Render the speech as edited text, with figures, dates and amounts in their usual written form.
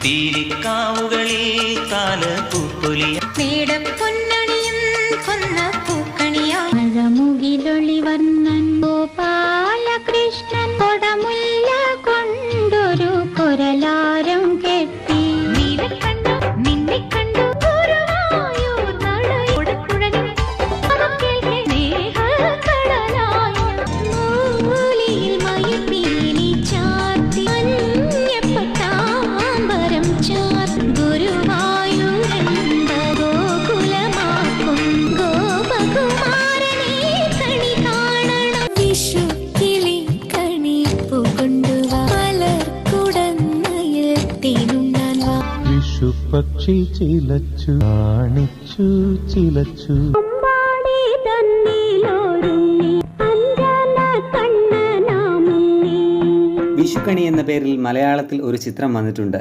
തീരിക്കാവുകളിൽ കാലപ്പൂപ്പൊലിയ പൊന്നണിയും കൊന്ന പൂക്കണിയാ മഴമുകിലൊളി വർണ്ണൻ ഗോപാലകൃഷ്ണൻ കൊടമുല്ല കൊണ്ടൊരു കൊരലാരം കെട്ടി നീലക്കണ്ടു നിന്നെ കണ്ടു ഗുരുവായൂർ നടയുടക്കുഴലിൽ സ്നേഹക്കടലായ മൂലിയിൽ മയിൽപ്പീലി ചാർത്തി മഞ്ഞപ്പട്ടാമ്പരം ചാർത്തി ഗുരുവായൂരെന്ന ഗോകുലമാക്കും ഗോപകുമാരനെ കണി കാണണം വിഷു കിളി കണിപ്പു കൊണ്ടുവാ മലർക്കുടന്നയിൽ തേനുണ്ണാൻ വാ വിഷുപക്ഷി ചിലച്ചു കാണിച്ചു ചിലച്ചു അമ്പാടി തന്നിലൊരുണ്ണി അഞ്ജന കണ്ണനാമുണ്ണി. വിഷുക്കണി എന്ന പേരിൽ മലയാളത്തിൽ ഒരു ചിത്രം വന്നിട്ടുണ്ട്.